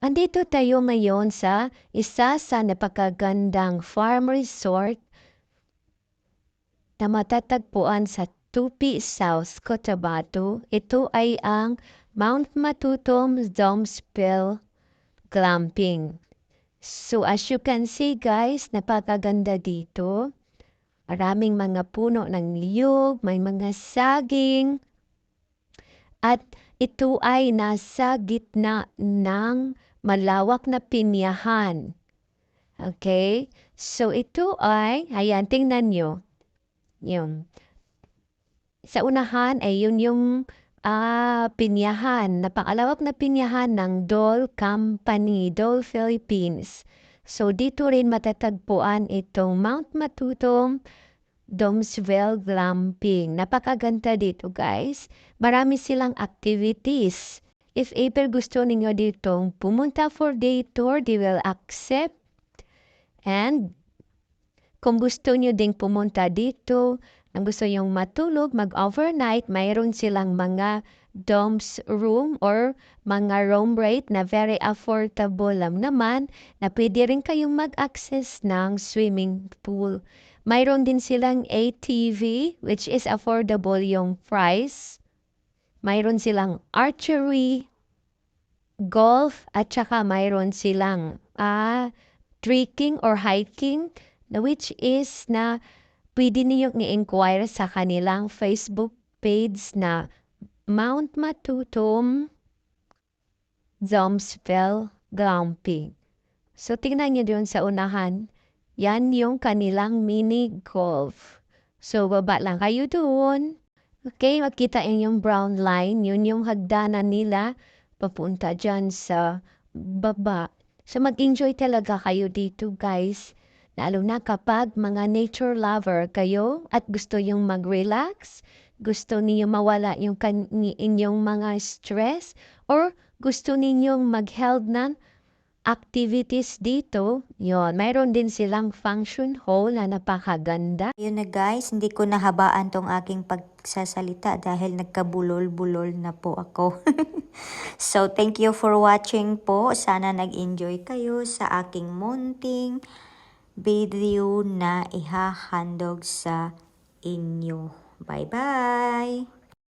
Andito tayo ngayon sa isa sa napakagandang farm resort na matatagpuan sa Tupi, South Cotabato. Ito ay ang Mount Matutom Domspil Glamping. So as you can see guys, napakaganda dito. Maraming mga puno ng niyog, may mga saging. At ito ay nasa gitna ng malawak na pinyahan. Okay? So ito ay, ayan, tingnan nyo. Yung, sa unahan ay yun yung pinyahan, napakalawak na pinyahan ng Dole Company, Dole Philippines. So dito rin matatagpuan itong Mount Matutom Domsville Glamping. Napakaganda dito guys. Marami silang activities. If ever gusto ninyo ditong pumunta for day tour, they will accept. And kung gusto nyo ding pumunta dito, ang gusto yung matulog, mag-overnight, mayroon silang mga dorms room or mga room rate na very affordable lang naman na pwede rin kayong mag-access ng swimming pool. Mayroon din silang ATV which is affordable yung price. Mayroon silang archery, golf, at saka mayroon silang trekking or hiking which is na pwede ninyong i-inquire sa kanilang Facebook page na Mount Matutom Domsville Glamping. So, tingnan nyo doon sa unahan. Yan yung kanilang mini golf. So, baba lang kayo doon. Okay, makita yung brown line. Yun yung hagdanan nila papunta dyan sa baba. So, mag-enjoy talaga kayo dito, guys. Lalo na kapag mga nature lover kayo at gusto yung mag-relax, gusto niyo mawala yung inyong mga stress, or gusto ninyong mag-held ng activities dito, yon, mayroon din silang function hall na napakaganda. Yun na guys, hindi ko nahabaan tong aking pagsasalita dahil nagkabulol-bulol na po ako. So, thank you for watching po. Sana nag-enjoy kayo sa aking munting video na ihahandog sa inyo. Bye-bye!